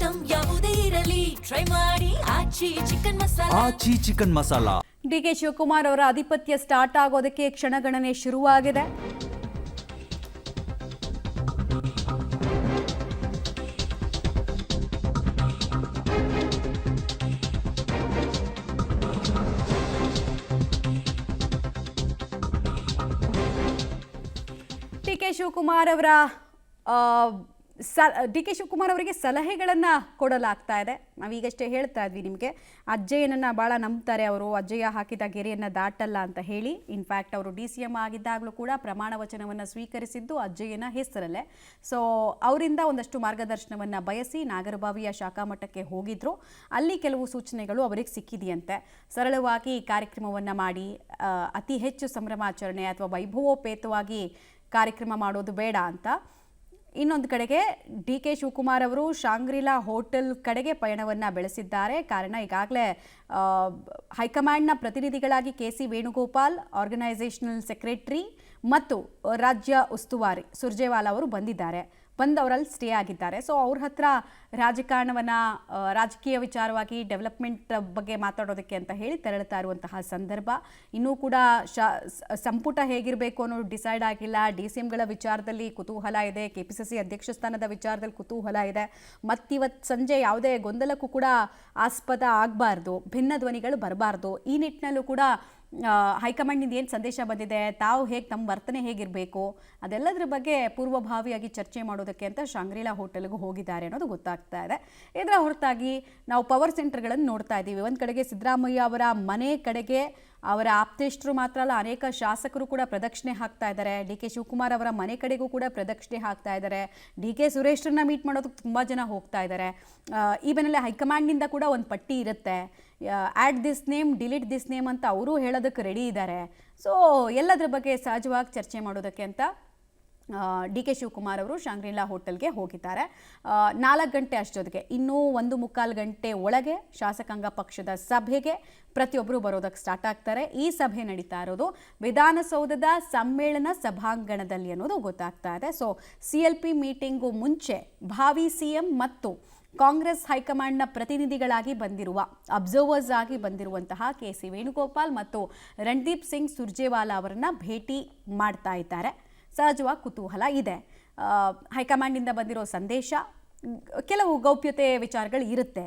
Item ಯಾವುದೇ ಇರಲಿ try ಮಾಡಿ ಆಚಿ ಚಿಕನ್ ಮಸಾಲಾ. ಆಚಿ ಚಿಕನ್ ಮಸಾಲಾ. ಡಿಕೆ ಶಿವಕುಮಾರ್ ಅವರ ಆಧಿಪತ್ಯ ಸ್ಟಾರ್ಟ್ ಆಗೋದಕ್ಕೆ ಕ್ಷಣಗಣನೆ ಶುರುವಾಗಿದೆ. ಡಿಕೆ ಶಿವಕುಮಾರ್ ಅವರಿಗೆ ಸಲಹೆಗಳನ್ನು ಕೊಡಲಾಗ್ತಾ ಇದೆ. ನಾವೀಗಷ್ಟೇ ಹೇಳ್ತಾ ಇದ್ವಿ ನಿಮಗೆ, ಅಜ್ಜಯ್ಯನನ್ನು ಭಾಳ ನಂಬ್ತಾರೆ ಅವರು, ಅಜ್ಜಯ್ಯ ಹಾಕಿದ ಗೆರೆಯನ್ನು ದಾಟಲ್ಲ ಅಂತ ಹೇಳಿ. ಇನ್ಫ್ಯಾಕ್ಟ್ ಅವರು DCM ಆಗಿದ್ದಾಗಲೂ ಕೂಡ ಪ್ರಮಾಣ ವಚನವನ್ನು ಸ್ವೀಕರಿಸಿದ್ದು ಅಜ್ಜಯ್ಯನ ಹೆಸರಲ್ಲೇ. ಸೊ ಅವರಿಂದ ಒಂದಷ್ಟು ಮಾರ್ಗದರ್ಶನವನ್ನು ಬಯಸಿ ನಾಗರಬಾವಿಯ ಶಾಖಾ ಮಠಕ್ಕೆ ಹೋಗಿದ್ರು. ಅಲ್ಲಿ ಕೆಲವು ಸೂಚನೆಗಳು ಅವರಿಗೆ ಸಿಕ್ಕಿದೆಯಂತೆ. ಸರಳವಾಗಿ ಕಾರ್ಯಕ್ರಮವನ್ನು ಮಾಡಿ ಅತಿ ಹೆಚ್ಚು ಸಂಭ್ರಮಾಚರಣೆ ಅಥವಾ ವೈಭವೋಪೇತವಾಗಿ ಕಾರ್ಯಕ್ರಮ ಮಾಡೋದು ಬೇಡ ಅಂತ. ಇನ್ನೊಂದು ಕಡೆಗೆ ಡಿಕೆ ಶಿವಕುಮಾರ್ ಅವರು ಶಾಂಗ್ರಿಲಾ ಹೋಟೆಲ್ ಕಡೆಗೆ ಪಯಣವನ್ನು ಬೆಳೆಸಿದ್ದಾರೆ. ಕಾರಣ ಈಗಾಗಲೇ ಹೈಕಮಾಂಡ್ನ ಪ್ರತಿನಿಧಿಗಳಾಗಿ KC ವೇಣುಗೋಪಾಲ್, ಆರ್ಗನೈಸೇಷನಲ್ ಸೆಕ್ರೆಟರಿ ಮತ್ತು ರಾಜ್ಯ ಉಸ್ತುವಾರಿ ಸುರ್ಜೇವಾಲಾ ಅವರು ಬಂದಿದ್ದಾರೆ. ಅವರಲ್ಲಿ ಸ್ಟೇ ಆಗಿದ್ದಾರೆ. ಸೊ ಅವ್ರ ಹತ್ರ ರಾಜಕಾರಣವನ್ನು, ರಾಜಕೀಯ ವಿಚಾರವಾಗಿ ಡೆವಲಪ್ಮೆಂಟ್ ಬಗ್ಗೆ ಮಾತಾಡೋದಕ್ಕೆ ಅಂತ ಹೇಳಿ ತೆರಳುತ್ತಾ ಇರುವಂತಹ ಸಂದರ್ಭ. ಇನ್ನೂ ಕೂಡ ಸಂಪುಟ ಹೇಗಿರಬೇಕು ಅನ್ನೋದು ಡಿಸೈಡ್ ಆಗಿಲ್ಲ. DCMಗಳ ವಿಚಾರದಲ್ಲಿ ಕುತೂಹಲ ಇದೆ, KPCC ಅಧ್ಯಕ್ಷ ಸ್ಥಾನದ ವಿಚಾರದಲ್ಲಿ ಕುತೂಹಲ ಇದೆ. ಮತ್ತಿವತ್ತು ಸಂಜೆ ಯಾವುದೇ ಗೊಂದಲಕ್ಕೂ ಕೂಡ ಆಸ್ಪದ ಆಗಬಾರ್ದು, ಭಿನ್ನ ಧ್ವನಿಗಳು ಬರಬಾರ್ದು. ಈ ನಿಟ್ಟಿನಲ್ಲೂ ಕೂಡ ಹೈಕಮಾಂಡ್ನಿಂದ ಏನು ಸಂದೇಶ ಬಂದಿದೆ, ತಾವು ಹೇಗೆ, ತಮ್ಮ ವರ್ತನೆ ಹೇಗಿರಬೇಕು, ಅದೆಲ್ಲದರ ಬಗ್ಗೆ ಪೂರ್ವಭಾವಿಯಾಗಿ ಚರ್ಚೆ ಮಾಡೋದಕ್ಕೆ ಅಂತ ಶಾಂಗ್ರಿಲಾ ಹೋಟೆಲ್ಗೂ ಹೋಗಿದ್ದಾರೆ ಅನ್ನೋದು ಗೊತ್ತಾಗ್ತಾ ಇದೆ. ಇದರ ಹೊರತಾಗಿ ನಾವು ಪವರ್ ಸೆಂಟರ್ಗಳನ್ನು ನೋಡ್ತಾ ಇದ್ದೀವಿ. ಒಂದು ಕಡೆಗೆ ಸಿದ್ದರಾಮಯ್ಯ ಅವರ ಮನೆ ಕಡೆಗೆ ಅವರ ಆಪ್ತೇಷ್ಟರು ಮಾತ್ರ ಅಲ್ಲ, ಅನೇಕ ಶಾಸಕರು ಕೂಡ ಪ್ರದಕ್ಷಿಣೆ ಹಾಕ್ತಾ ಇದ್ದಾರೆ. DK ಶಿವಕುಮಾರ್ ಅವರ ಮನೆ ಕಡೆಗೂ ಕೂಡ ಪ್ರದಕ್ಷಿಣೆ ಹಾಕ್ತಾ ಇದ್ದಾರೆ. DK ಸುರೇಶ್ರನ್ನ ಮೀಟ್ ಮಾಡೋದಕ್ಕೆ ತುಂಬ ಜನ ಹೋಗ್ತಾ ಇದ್ದಾರೆ. ಈ ಬೆನ್ನಲ್ಲೇ ಹೈಕಮಾಂಡ್ನಿಂದ ಕೂಡ ಒಂದು ಪಟ್ಟಿ ಇರುತ್ತೆ, add this name, delete this name ಅಂತ ಅವರು ಹೇಳೋದಕ್ಕೆ ರೆಡಿ ಇದ್ದಾರೆ. ಸೊ ಎಲ್ಲದರ ಬಗ್ಗೆ ಸಹಜವಾಗಿ ಚರ್ಚೆ ಮಾಡೋದಕ್ಕೆ ಅಂತ DK ಶಿವಕುಮಾರ್ ಅವರು ಶಾಂಗ್ರಿಲಾ ಹೋಟೆಲ್ಗೆ ಹೋಗಿದ್ದಾರೆ. 4 ಗಂಟೆ ಅಷ್ಟೊತ್ತಿಗೆ, ಇನ್ನೂ 1.25 ಗಂಟೆ ಒಳಗೆ ಶಾಸಕಾಂಗ ಪಕ್ಷದ ಸಭೆಗೆ ಪ್ರತಿಯೊಬ್ಬರು ಬರೋದಕ್ಕೆ ಸ್ಟಾರ್ಟ್ ಆಗ್ತಾರೆ. ಈ ಸಭೆ ನಡೀತಾ ಇರೋದು ವಿಧಾನಸೌಧದ ಸಮ್ಮೇಳನ ಸಭಾಂಗಣದಲ್ಲಿ ಅನ್ನೋದು ಗೊತ್ತಾಗ್ತಾ ಇದೆ. ಸೊ CLP ಮೀಟಿಂಗು ಮುಂಚೆ ಭಾವಿ CM ಮತ್ತು ಕಾಂಗ್ರೆಸ್ ಹೈಕಮಾಂಡ್ನ ಪ್ರತಿನಿಧಿಗಳಾಗಿ ಬಂದಿರುವ, ಅಬ್ಸರ್ವರ್ಸ್ ಆಗಿ ಬಂದಿರುವಂತಹ KC ವೇಣುಗೋಪಾಲ್ ಮತ್ತು ರಣದೀಪ್ ಸಿಂಗ್ ಸುರ್ಜೇವಾಲಾ ಅವರನ್ನ ಭೇಟಿ ಮಾಡ್ತಾ ಇದ್ದಾರೆ. ಸಹಜವಾಗಿ ಕುತೂಹಲ ಇದೆ. ಹೈಕಮಾಂಡ್ನಿಂದ ಬಂದಿರೋ ಸಂದೇಶ, ಕೆಲವು ಗೌಪ್ಯತೆ ವಿಚಾರಗಳು ಇರುತ್ತೆ.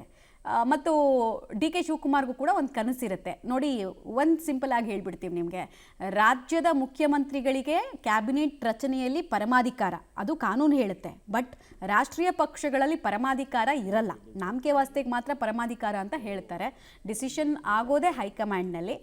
ಮತ್ತು DK ಶಿವಕುಮಾರ್ಗೂ ಕೂಡ ಒಂದು ಕನಸಿರುತ್ತೆ ನೋಡಿ. ಒಂದು ಸಿಂಪಲ್ ಆಗಿ ಹೇಳ್ಬಿಡ್ತೀವಿ ನಿಮಗೆ, ರಾಜ್ಯದ ಮುಖ್ಯಮಂತ್ರಿಗಳಿಗೆ ಕ್ಯಾಬಿನೆಟ್ ರಚನೆಯಲ್ಲಿ ಪರಮಾಧಿಕಾರ, ಅದು ಕಾನೂನು ಹೇಳುತ್ತೆ. ಬಟ್ ರಾಷ್ಟ್ರೀಯ ಪಕ್ಷಗಳಲ್ಲಿ ಪರಮಾಧಿಕಾರ ಇರಲ್ಲ, ನಾಮಕೆ ವಾಸ್ತೆಗೆ ಮಾತ್ರ ಪರಮಾಧಿಕಾರ ಅಂತ ಹೇಳ್ತಾರೆ. ಡಿಸಿಷನ್ ಆಗೋದೇ ಹೈಕಮಾಂಡ್ನಲ್ಲಿ.